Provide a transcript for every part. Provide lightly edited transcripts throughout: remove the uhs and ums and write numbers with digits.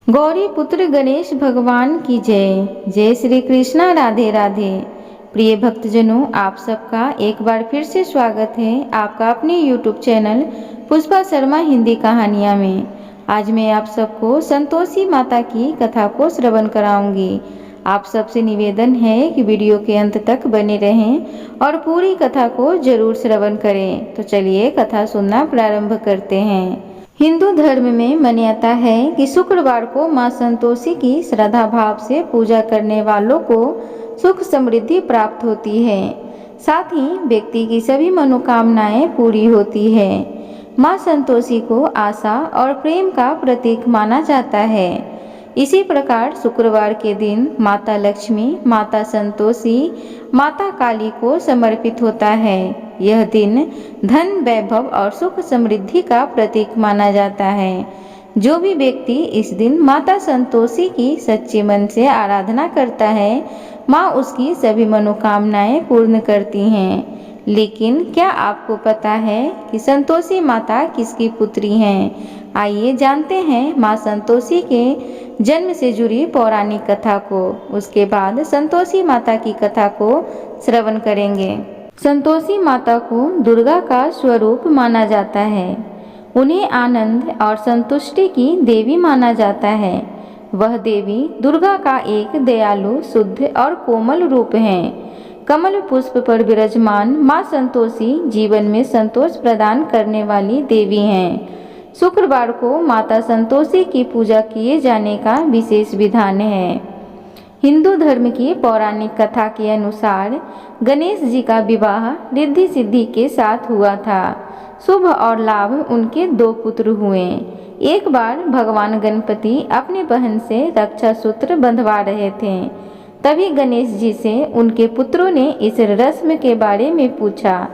गौरी पुत्र गणेश भगवान की जय। जय श्री कृष्णा, राधे राधे। प्रिय भक्तजनों, आप सबका एक बार फिर से स्वागत है आपका अपने YouTube चैनल पुष्पा शर्मा हिंदी कहानियाँ में। आज मैं आप सबको संतोषी माता की कथा को श्रवण कराऊंगी। आप सबसे निवेदन है कि वीडियो के अंत तक बने रहें और पूरी कथा को जरूर श्रवण करें। तो चलिए कथा सुनना प्रारंभ करते हैं। हिंदू धर्म में मान्यता है कि शुक्रवार को मां संतोषी की श्रद्धा भाव से पूजा करने वालों को सुख समृद्धि प्राप्त होती है, साथ ही व्यक्ति की सभी मनोकामनाएं पूरी होती है। मां संतोषी को आशा और प्रेम का प्रतीक माना जाता है। इसी प्रकार शुक्रवार के दिन माता लक्ष्मी, माता संतोषी, माता काली को समर्पित होता है। यह दिन धन, वैभव और सुख समृद्धि का प्रतीक माना जाता है। जो भी व्यक्ति इस दिन माता संतोषी की सच्चे मन से आराधना करता है, माँ उसकी सभी मनोकामनाएं पूर्ण करती हैं। लेकिन क्या आपको पता है कि संतोषी माता किसकी पुत्री हैं? आइए जानते हैं माँ संतोषी के जन्म से जुड़ी पौराणिक कथा को। उसके बाद संतोषी माता की कथा को श्रवण करेंगे। संतोषी माता को दुर्गा का स्वरूप माना जाता है। उन्हें आनंद और संतुष्टि की देवी माना जाता है। वह देवी दुर्गा का एक दयालु, शुद्ध और कोमल रूप है। कमल पुष्प पर विराजमान माँ संतोषी जीवन में संतोष प्रदान करने वाली देवी हैं। शुक्रवार को माता संतोषी की पूजा किए जाने का विशेष विधान है। हिंदू धर्म की पौराणिक कथा के अनुसार गणेश जी का विवाह रिद्धि सिद्धि के साथ हुआ था। शुभ और लाभ उनके 2 पुत्र हुए। एक बार भगवान गणपति अपने बहन से रक्षा सूत्र बंधवा रहे थे। तभी गणेश जी से उनके पुत्रों ने इस रस्म के बारे में पूछा।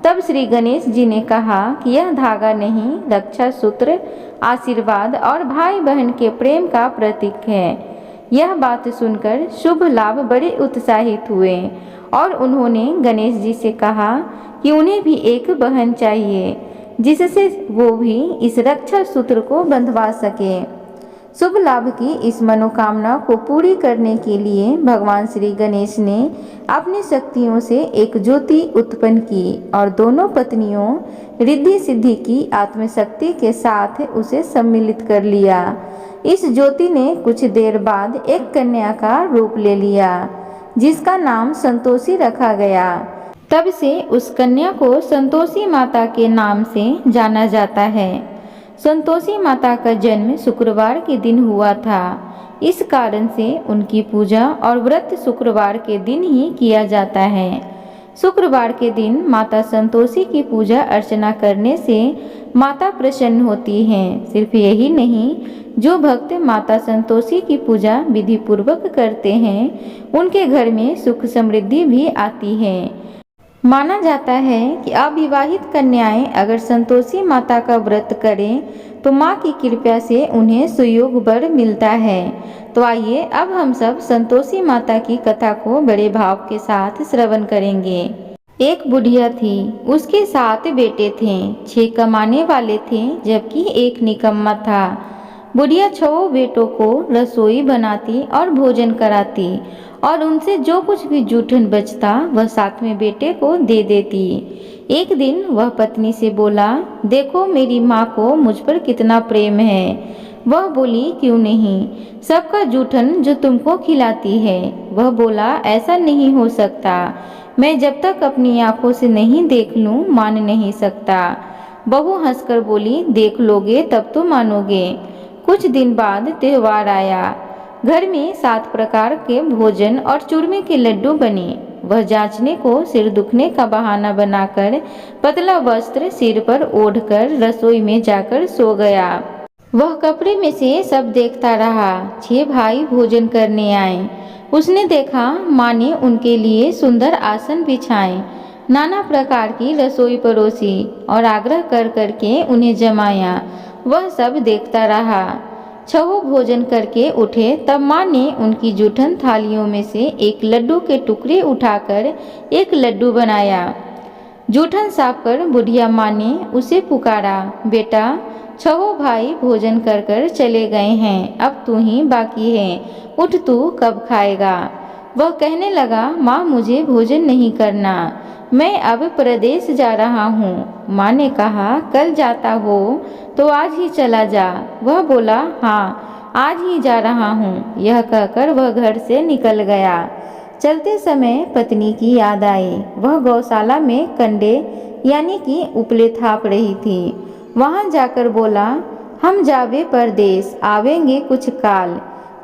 तब श्री गणेश जी ने कहा कि यह धागा नहीं, रक्षा सूत्र आशीर्वाद और भाई बहन के प्रेम का प्रतीक है। यह बात सुनकर शुभ लाभ बड़े उत्साहित हुए और उन्होंने गणेश जी से कहा कि उन्हें भी एक बहन चाहिए, जिससे वो भी इस रक्षा सूत्र को बंधवा सके। शुभ लाभ की इस मनोकामना को पूरी करने के लिए भगवान श्री गणेश ने अपनी शक्तियों से एक ज्योति उत्पन्न की और दोनों पत्नियों रिद्धि सिद्धि की आत्मशक्ति के साथ उसे सम्मिलित कर लिया। इस ज्योति ने कुछ देर बाद एक कन्या का रूप ले लिया, जिसका नाम संतोषी रखा गया। तब से उस कन्या को संतोषी माता के नाम से जाना जाता है। संतोषी माता का जन्म शुक्रवार के दिन हुआ था। इस कारण से उनकी पूजा और व्रत शुक्रवार के दिन ही किया जाता है। शुक्रवार के दिन माता संतोषी की पूजा अर्चना करने से माता प्रसन्न होती हैं। सिर्फ यही नहीं, जो भक्त माता संतोषी की पूजा विधि पूर्वक करते हैं, उनके घर में सुख समृद्धि भी आती है। माना जाता है कि अविवाहित कन्याएं अगर संतोषी माता का व्रत करें तो माँ की कृपा से उन्हें सुयोग वर मिलता है। तो आइए अब हम सब संतोषी माता की कथा को बड़े भाव के साथ श्रवण करेंगे। एक बुढ़िया थी, उसके 7 बेटे थे। 6 कमाने वाले थे जबकि एक निकम्मा था। बुढ़िया 6 बेटों को रसोई बनाती और भोजन कराती और उनसे जो कुछ भी जूठन बचता वह 7वें बेटे को दे देती। एक दिन वह पत्नी से बोला, देखो मेरी माँ को मुझ पर कितना प्रेम है। वह बोली, क्यों नहीं, सबका जूठन जो तुमको खिलाती है। वह बोला, ऐसा नहीं हो सकता, मैं जब तक अपनी आंखों से नहीं देख लूं मान नहीं सकता। बहू हंसकर बोली, देख लोगे तब तो मानोगे। कुछ दिन बाद त्योहार आया। घर में 7 प्रकार के भोजन और चूरमे के लड्डू बने। वह जांचने को सिर दुखने का बहाना बनाकर पतला वस्त्र सिर पर ओढ़कर रसोई में जाकर सो गया। वह कपड़े में से सब देखता रहा। 6 भाई भोजन करने आए। उसने देखा माँ ने उनके लिए सुंदर आसन बिछाए, नाना प्रकार की रसोई परोसी और आग्रह कर करके उन्हें जमाया। वह सब देखता रहा। 6 भोजन करके उठे तब माँ ने उनकी जूठन थालियों में से एक लड्डू के टुकड़े उठाकर एक लड्डू बनाया। जूठन साफ कर बुढ़िया माँ ने उसे पुकारा, बेटा छहो भाई भोजन कर कर चले गए हैं, अब तू ही बाकी है, उठ तू कब खाएगा। वह कहने लगा, माँ मुझे भोजन नहीं करना, मैं अब प्रदेश जा रहा हूँ। माँ ने कहा, कल जाता हो तो आज ही चला जा। वह बोला, हाँ आज ही जा रहा हूँ। यह कहकर वह घर से निकल गया। चलते समय पत्नी की याद आई। वह गौशाला में कंडे यानी कि उपले थाप रही थी। वहाँ जाकर बोला, हम जावे परदेश, आवेंगे कुछ काल,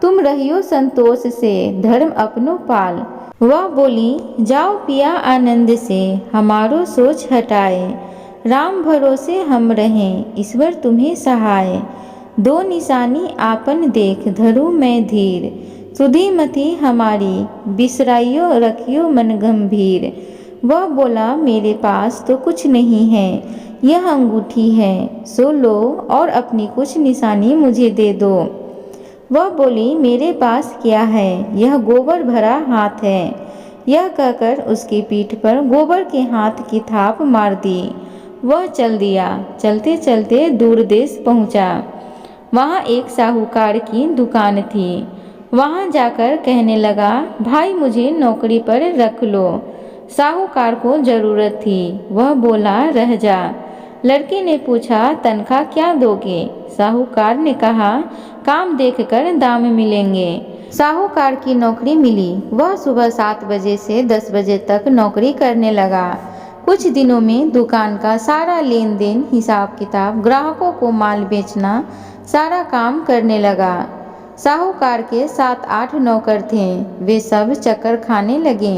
तुम रहियो संतोष से, धर्म अपनो पाल। वह बोली, जाओ पिया आनंद से, हमारो सोच हटाए, राम भरोसे हम रहें, ईश्वर तुम्हें सहाय। दो निशानी आपन देख, धरू मैं धीर, सुधी मति हमारी, बिसराइयो रखियो मन गंभीर। वह बोला, मेरे पास तो कुछ नहीं है, यह अंगूठी है, सो लो और अपनी कुछ निशानी मुझे दे दो। वह बोली, मेरे पास क्या है, यह गोबर भरा हाथ है। यह कहकर उसकी पीठ पर गोबर के हाथ की थाप मार दी। वह चल दिया। चलते चलते दूर देश पहुंचा। वहाँ एक साहूकार की दुकान थी। वहाँ जाकर कहने लगा, भाई मुझे नौकरी पर रख लो। साहूकार को जरूरत थी। वह बोला, रह जा। लड़के ने पूछा, तनख्वाह क्या दोगे? साहूकार ने कहा, काम देखकर दाम मिलेंगे। साहूकार की नौकरी मिली। वह सुबह 7 बजे से 10 बजे तक नौकरी करने लगा। कुछ दिनों में दुकान का सारा लेन देन, हिसाब किताब, ग्राहकों को माल बेचना, सारा काम करने लगा। साहूकार के 7-8 नौकर थे। वे सब चक्कर खाने लगे।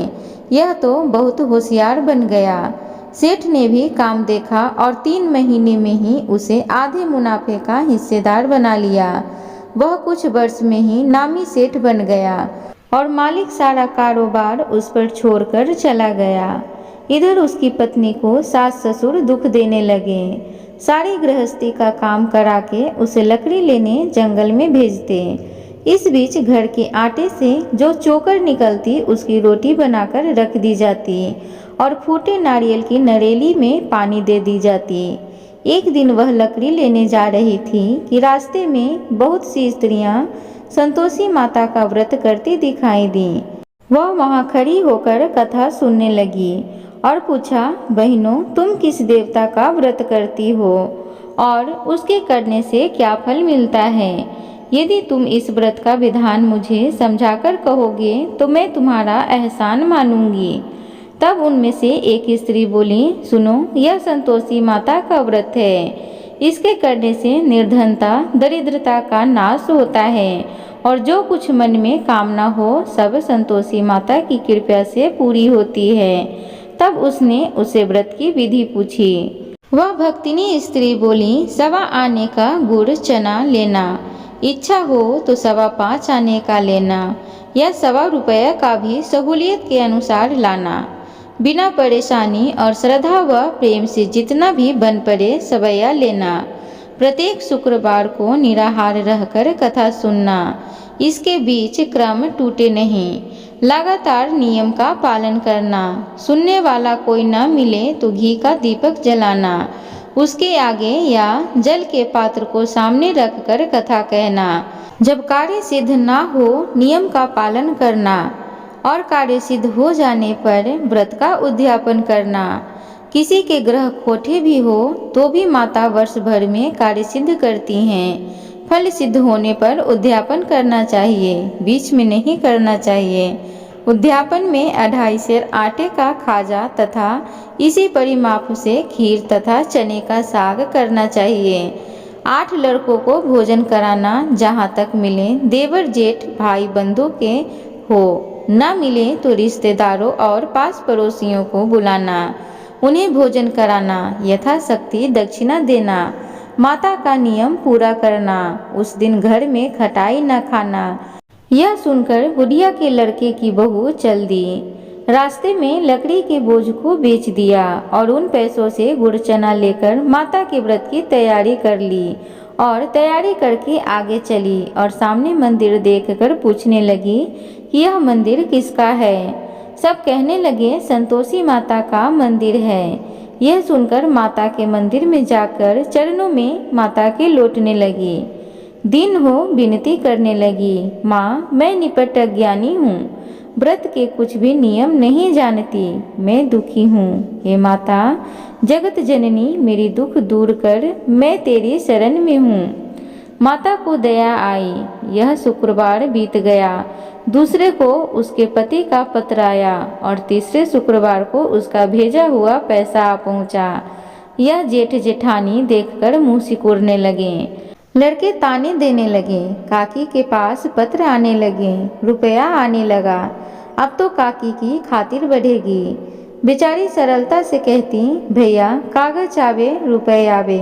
यह तो बहुत होशियार बन गया। सेठ ने भी काम देखा और 3 महीने में ही उसे आधे मुनाफे का हिस्सेदार बना लिया। वह कुछ वर्ष में ही नामी सेठ बन गया और मालिक सारा कारोबार उस पर छोड़कर चला गया। इधर उसकी पत्नी को सास ससुर दुख देने लगे। सारी गृहस्थी का काम करा के उसे लकड़ी लेने जंगल में भेजते। इस बीच घर के आटे से जो चोकर निकलती उसकी रोटी बनाकर रख दी जाती और फूटे नारियल की नरेली में पानी दे दी जाती। एक दिन वह लकड़ी लेने जा रही थी कि रास्ते में बहुत सी स्त्रियां संतोषी माता का व्रत करती दिखाई दी। वह वहां खड़ी होकर कथा सुनने लगी और पूछा, बहनों तुम किस देवता का व्रत करती हो और उसके करने से क्या फल मिलता है? यदि तुम इस व्रत का विधान मुझे समझाकर कहोगे तो मैं तुम्हारा एहसान मानूंगी। तब उनमें से एक स्त्री बोली, सुनो, यह संतोषी माता का व्रत है। इसके करने से निर्धनता, दरिद्रता का नाश होता है और जो कुछ मन में कामना हो सब संतोषी माता की कृपा से पूरी होती है। तब उसने उसे व्रत की विधि पूछी। वह भक्तिनी स्त्री बोली, 1.25 आने का गुड़ चना लेना, इच्छा हो तो 5.25 आने का लेना या 1.25 रुपये का भी सहूलियत के अनुसार लाना। बिना परेशानी और श्रद्धा व प्रेम से जितना भी बन पड़े सवैया लेना। प्रत्येक शुक्रवार को निराहार रहकर कथा सुनना। इसके बीच क्रम टूटे नहीं। लगातार नियम का पालन करना। सुनने वाला कोई न मिले तो घी का दीपक जलाना। उसके आगे या जल के पात्र को सामने रखकर कथा कहना। जब कार्य सिद्ध ना हो नियम का पालन करना और कार्य सिद्ध हो जाने पर व्रत का उद्यापन करना। किसी के ग्रह खोटे भी हो तो भी माता वर्ष भर में कार्य सिद्ध करती हैं। फल सिद्ध होने पर उद्यापन करना चाहिए, बीच में नहीं करना चाहिए। उद्यापन में 2.5 सेर आटे का खाजा तथा इसी परिमाप से खीर तथा चने का साग करना चाहिए। 8 लड़कों को भोजन कराना, जहाँ तक मिले देवर जेठ भाई बंधु के हो, न मिले तो रिश्तेदारों और पास पड़ोसियों को बुलाना, उन्हें भोजन कराना, यथाशक्ति दक्षिणा देना, माता का नियम पूरा करना, उस दिन घर में खटाई न खाना। यह सुनकर बुढ़िया के लड़के की बहू चल दी। रास्ते में लकड़ी के बोझ को बेच दिया और उन पैसों से गुड़ चना लेकर माता के व्रत की तैयारी कर ली और तैयारी करके आगे चली और सामने मंदिर देखकर पूछने लगी कि यह मंदिर किसका है। सब कहने लगे संतोषी माता का मंदिर है। यह सुनकर माता के मंदिर में जाकर चरणों में माता के लौटने लगी। दिन हो विनती करने लगी, माँ मैं निपट अज्ञानी हूँ, व्रत के कुछ भी नियम नहीं जानती, मैं दुखी हूँ। हे माता जगत जननी मेरी दुख दूर कर, मैं तेरी शरण में हूँ। माता को दया आई। यह शुक्रवार बीत गया, दूसरे को उसके पति का पत्र आया और तीसरे शुक्रवार को उसका भेजा हुआ पैसा आ पहुंचा। यह जेठ जेठानी देखकर मुंह सिकुड़ने लगे। लड़के ताने देने लगे, काकी के पास पत्र आने लगे, रुपया आने लगा, अब तो काकी की खातिर बढ़ेगी। बेचारी सरलता से कहती, भैया कागज आवे रुपये आवे,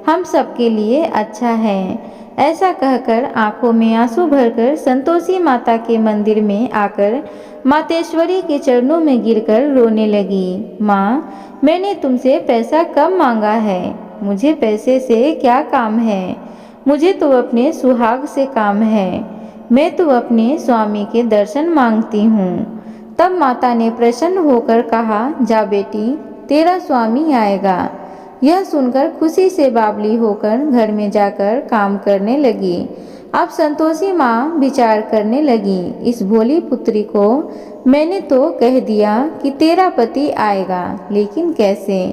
हम सबके लिए अच्छा है। ऐसा कहकर आंखों में आंसू भरकर संतोषी माता के मंदिर में आकर मातेश्वरी के चरणों में गिरकर रोने लगी। माँ मैंने तुमसे पैसा कम मांगा है, मुझे पैसे से क्या काम है, मुझे तो अपने सुहाग से काम है, मैं तो अपने स्वामी के दर्शन मांगती हूँ। तब माता ने प्रसन्न होकर कहा, जा बेटी तेरा स्वामी आएगा। यह सुनकर खुशी से बावली होकर घर में जाकर काम करने लगी। अब संतोषी माँ विचार करने लगी, इस भोली पुत्री को मैंने तो कह दिया कि तेरा पति आएगा, लेकिन कैसे,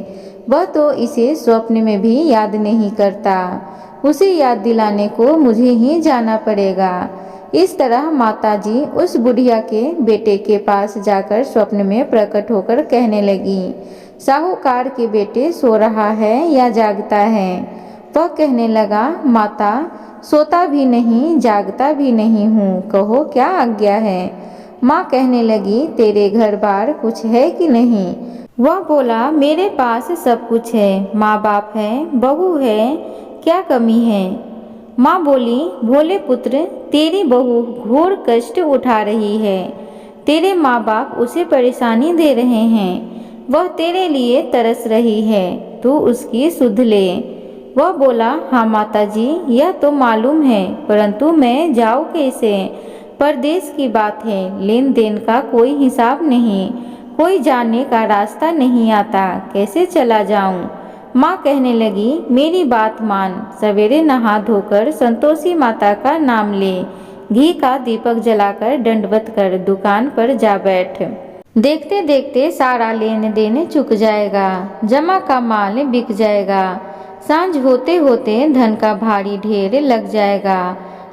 वह तो इसे स्वप्न में भी याद नहीं करता, उसे याद दिलाने को मुझे ही जाना पड़ेगा। इस तरह माताजी उस बुढ़िया के बेटे के पास जाकर स्वप्न में प्रकट होकर कहने लगी, साहूकार के बेटे सो रहा है या जागता है। वह कहने लगा, माता सोता भी नहीं जागता भी नहीं हूँ, कहो क्या आज्ञा है। माँ कहने लगी, तेरे घर बार कुछ है कि नहीं। वह बोला, मेरे पास सब कुछ है, माँ बाप है, बहू है, क्या कमी है। माँ बोली, भोले पुत्र तेरी बहू घोर कष्ट उठा रही है, तेरे माँ बाप उसे परेशानी दे रहे हैं, वह तेरे लिए तरस रही है, तू उसकी सुध ले। वह बोला, हाँ माताजी यह तो मालूम है, परंतु मैं जाऊँ कैसे, परदेश की बात है, लेन देन का कोई हिसाब नहीं, कोई जाने का रास्ता नहीं आता, कैसे चला जाऊँ। माँ कहने लगी, मेरी बात मान, सवेरे नहा धोकर संतोषी माता का नाम ले, घी का दीपक जलाकर दंडवत कर दुकान पर जा बैठ। देखते देखते सारा लेन देन चुक जाएगा, जमा का माल बिक जाएगा, सांझ होते होते धन का भारी ढेर लग जाएगा।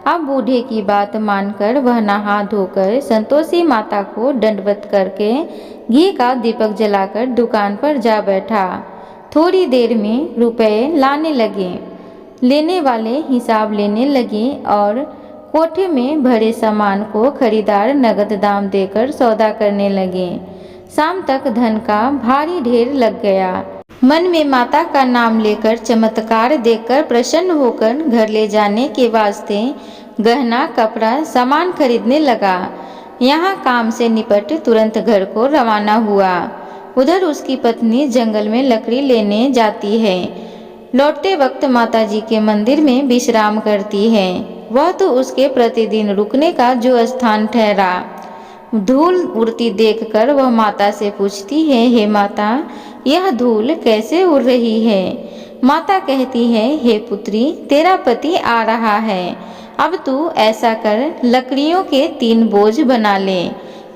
अब बूढ़े की बात मानकर वह नहा धोकर संतोषी माता को दंडवत करके घी का दीपक जलाकर दुकान पर जा बैठा। थोड़ी देर में रुपए लाने लगे, लेने वाले हिसाब लेने लगे और कोठे में भरे सामान को खरीदार नगद दाम देकर सौदा करने लगे। शाम तक धन का भारी ढेर लग गया। मन में माता का नाम लेकर चमत्कार देखकर प्रसन्न होकर घर ले जाने के वास्ते गहना कपड़ा सामान खरीदने लगा। यहाँ काम से निपट तुरंत घर को रवाना हुआ। उधर उसकी पत्नी जंगल में लकड़ी लेने जाती है, लौटते वक्त माताजी के मंदिर में विश्राम करती है। वह तो उसके प्रतिदिन रुकने का जो स्थान ठहरा। धूल उड़ती देखकर वह माता से पूछती है, हे माता यह धूल कैसे उड़ रही है। माता कहती है, हे पुत्री तेरा पति आ रहा है, अब तू ऐसा कर लकड़ियों के 3 बोझ बना ले,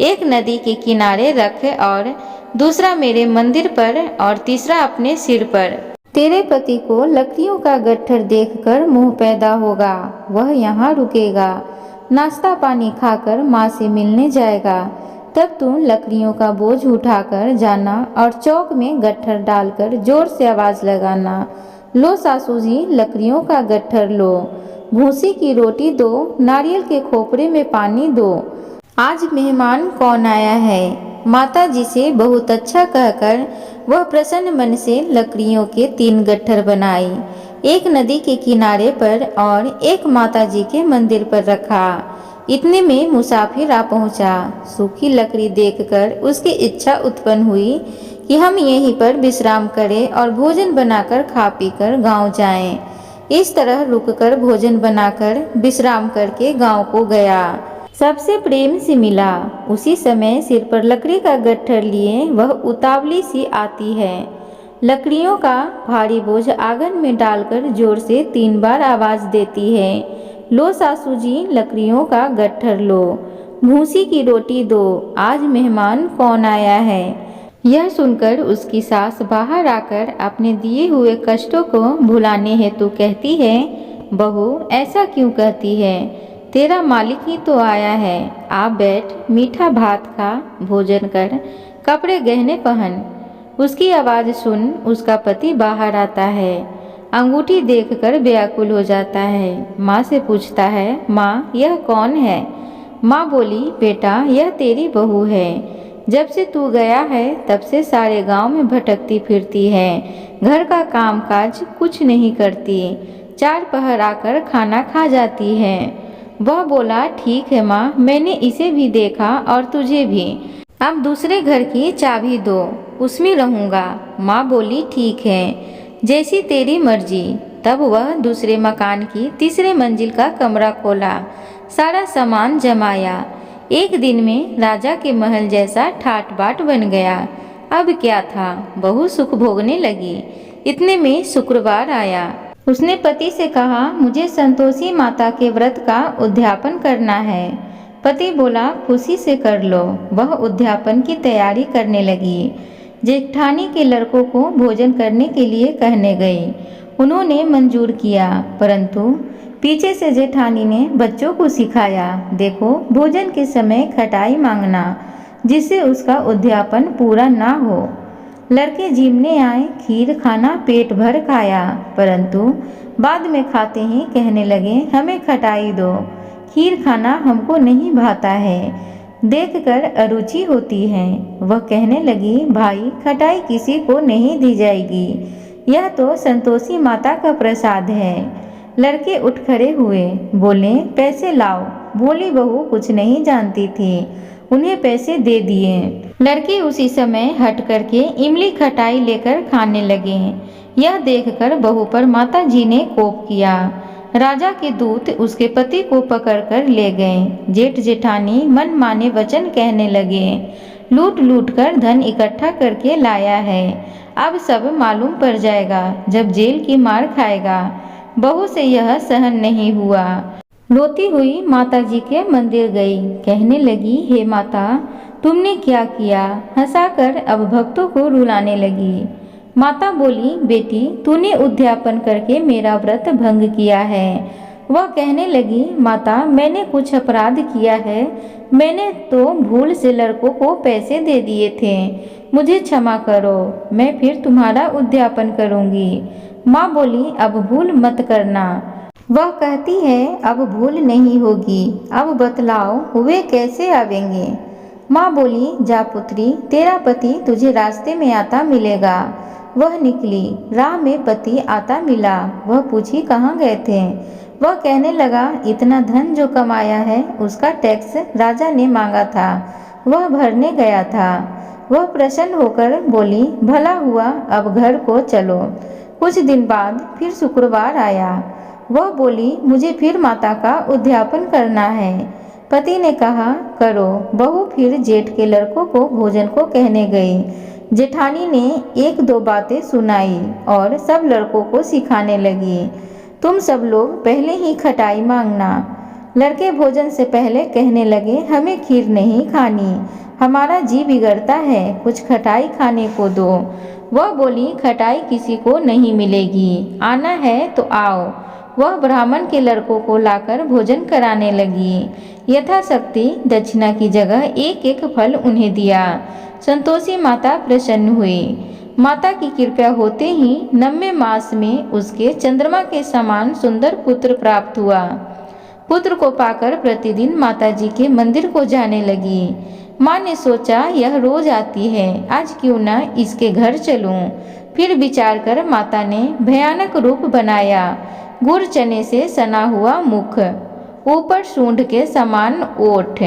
एक नदी के किनारे रख और दूसरा मेरे मंदिर पर और तीसरा अपने सिर पर। तेरे पति को लकड़ियों का गट्ठर देखकर मोह पैदा होगा, वह यहाँ रुकेगा, नाश्ता पानी खाकर माँ से मिलने जाएगा, तब तुम लकड़ियों का बोझ उठाकर जाना और चौक में गट्ठर डालकर जोर से आवाज लगाना, लो सासू जी लकड़ियों का गट्ठर लो, भूसी की रोटी दो, नारियल के खोपरे में पानी दो, आज मेहमान कौन आया है। माता जी से बहुत अच्छा कहकर वह प्रसन्न मन से लकड़ियों के 3 गट्ठर बनाई, एक नदी के किनारे पर और एक माता जी के मंदिर पर रखा। इतने में मुसाफिर आ पहुंचा। सूखी लकड़ी देखकर उसकी इच्छा उत्पन्न हुई कि हम यहीं पर विश्राम करें और भोजन बनाकर खा पीकर गांव जाएं। इस तरह रुककर भोजन बनाकर विश्राम करके गांव को गया। सबसे प्रेम से मिला। उसी समय सिर पर लकड़ी का गट्ठर लिए वह उतावली सी आती है। लकड़ियों का भारी बोझ आंगन में डालकर जोर से 3 बार आवाज देती है। लो सासू जी, लकड़ियों का गट्ठर लो, भूसी की रोटी दो, आज मेहमान कौन आया है। यह सुनकर उसकी सास बाहर आकर अपने दिए हुए कष्टों को भुलाने हेतु कहती है, बहू ऐसा क्यों कहती है, तेरा मालिक ही तो आया है। आप बैठ, मीठा भात खा, भोजन कर, कपड़े गहने पहन। उसकी आवाज़ सुन उसका पति बाहर आता है। अंगूठी देखकर व्याकुल हो जाता है। माँ से पूछता है, माँ यह कौन है। माँ बोली, बेटा यह तेरी बहू है। जब से तू गया है तब से सारे गांव में भटकती फिरती है, घर का काम काज कुछ नहीं करती, 4 पहर आकर खाना खा जाती है। वह बोला, ठीक है माँ, मैंने इसे भी देखा और तुझे भी। अब दूसरे घर की चाबी दो, उसमें रहूँगा। माँ बोली, ठीक है, जैसी तेरी मर्जी। तब वह दूसरे मकान की तीसरे मंजिल का कमरा खोला, सारा सामान जमाया। एक दिन में राजा के महल जैसा ठाट बाट बन गया। अब क्या था, बहू सुख भोगने लगी। इतने में शुक्रवार आया। उसने पति से कहा, मुझे संतोषी माता के व्रत का उद्यापन करना है। पति बोला, खुशी से कर लो। वह उद्यापन की तैयारी करने लगी। जेठानी के लड़कों को भोजन करने के लिए कहने गई। उन्होंने मंजूर किया, परंतु पीछे से जेठानी ने बच्चों को सिखाया, देखो भोजन के समय खटाई मांगना, जिससे उसका उद्यापन पूरा ना हो। लड़के जीमने आए, खीर खाना पेट भर खाया, परंतु बाद में खाते ही कहने लगे, हमें खटाई दो, खीर खाना हमको नहीं भाता है, देखकर अरुचि होती है। वह कहने लगी, भाई खटाई किसी को नहीं दी जाएगी, यह तो संतोषी माता का प्रसाद है। लड़के उठ खड़े हुए, बोले, पैसे लाओ। भोली बहू कुछ नहीं जानती थी, उन्हें पैसे दे दिए। लड़के उसी समय हट करके इमली खटाई लेकर खाने लगे। यह देखकर बहू पर माता जी ने कोप किया। राजा के दूत उसके पति को पकड़कर ले गए। जेठ जेठानी मन माने वचन कहने लगे, लूट लूट कर धन इकट्ठा करके लाया है, अब सब मालूम पड़ जाएगा जब जेल की मार खाएगा। बहू से यह सहन नहीं हुआ। रोती हुई माता जी के मंदिर गई, कहने लगी, हे माता तुमने क्या किया। हंसाकर अब भक्तों को रुलाने लगी। माता बोली, बेटी तूने उद्यापन करके मेरा व्रत भंग किया है। वह कहने लगी, माता मैंने कुछ अपराध किया है, मैंने तो भूल से लड़कों को पैसे दे दिए थे, मुझे क्षमा करो, मैं फिर तुम्हारा उद्यापन करूंगी। माँ बोली, अब भूल मत करना। वह कहती है, अब भूल नहीं होगी, अब बतलाओ हुए कैसे आवेंगे। माँ बोली, जा पुत्री, तेरा पति तुझे रास्ते में आता मिलेगा। वह निकली, राह में पति आता मिला। वह पूछी, कहाँ गए थे। वह कहने लगा, इतना धन जो कमाया है उसका टैक्स राजा ने मांगा था, वह भरने गया था। वह प्रसन्न होकर बोली, भला हुआ, अब घर को चलो। कुछ दिन बाद फिर शुक्रवार आया। वह बोली, मुझे फिर माता का उद्यापन करना है। पति ने कहा, करो। बहू फिर जेठ के लड़कों को भोजन को कहने गई। जेठानी ने 1-2 बातें सुनाई और सब लड़कों को सिखाने लगी, तुम सब लोग पहले ही खटाई मांगना। लड़के भोजन से पहले कहने लगे, हमें खीर नहीं खानी, हमारा जी बिगड़ता है, कुछ खटाई खाने को दो। वह बोली, खटाई किसी को नहीं मिलेगी, आना है तो आओ। वह ब्राह्मण के लड़कों को लाकर भोजन कराने लगी। यथाशक्ति दक्षिणा की जगह 1-1 फल उन्हें दिया। संतोषी माता प्रसन्न हुई। माता की कृपा होते ही 9वें मास में उसके चंद्रमा के समान सुंदर पुत्र प्राप्त हुआ। पुत्र को पाकर प्रतिदिन माता जी के मंदिर को जाने लगी। माँ ने सोचा, यह रोज आती है, आज क्यों न इसके घर चलूं। फिर विचार कर माता ने भयानक रूप बनाया। गुड़ चने से सना हुआ मुख, ऊपर सूंड के समान ओठ,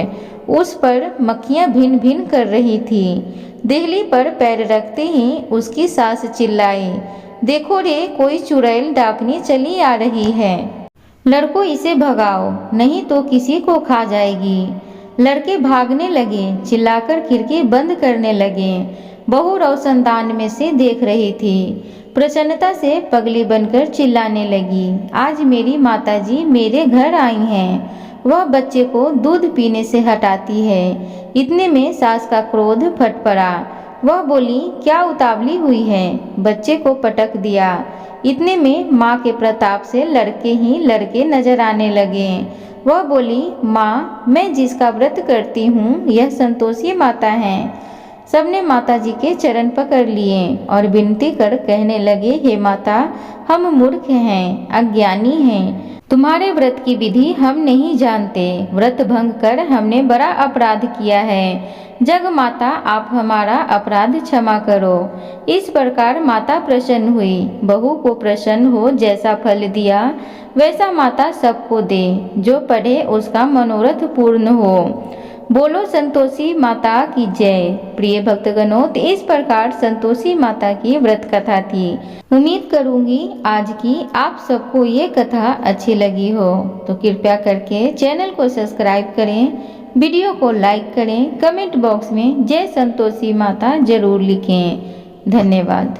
उस पर मक्खियां भिन भिन कर रही थी। देहली पर पैर रखते ही उसकी सास चिल्लाई, देखो रे, कोई चुड़ैल डाकनी चली आ रही है, लड़कों इसे भगाओ, नहीं तो किसी को खा जाएगी। लड़के भागने लगे, चिल्लाकर खिड़की बंद करने लगे। बहू रोशनदान में से देख रही थी। प्रसन्नता से पगली बनकर चिल्लाने लगी, आज मेरी माताजी मेरे घर आई हैं। वह बच्चे को दूध पीने से हटाती है। इतने में सास का क्रोध फट पड़ा। वह बोली, क्या उतावली हुई है? बच्चे को पटक दिया। इतने में माँ के प्रताप से लड़के ही लड़के नजर आने लगे। वह बोली, माँ, मैं जिसका व्रत करती हूँ यह संतोषी माता है। सबने माताजी के चरण पकड़ लिए और विनती कर कहने लगे, हे माता, हम मूर्ख हैं, अज्ञानी हैं। तुम्हारे व्रत की विधि हम नहीं जानते। व्रत भंग कर हमने बड़ा अपराध किया है। जग माता, आप हमारा अपराध क्षमा करो। इस प्रकार माता प्रसन्न हुई। बहू को प्रसन्न हो जैसा फल दिया वैसा माता सबको दे। जो पढ़े उसका मनोरथ पूर्ण हो। बोलो संतोषी माता की जय। प्रिय भक्तगणों, तो इस प्रकार संतोषी माता की व्रत कथा थी। उम्मीद करूंगी आज की आप सबको ये कथा अच्छी लगी हो। तो कृपया करके चैनल को सब्सक्राइब करें, वीडियो को लाइक करें, कमेंट बॉक्स में जय संतोषी माता जरूर लिखें। धन्यवाद।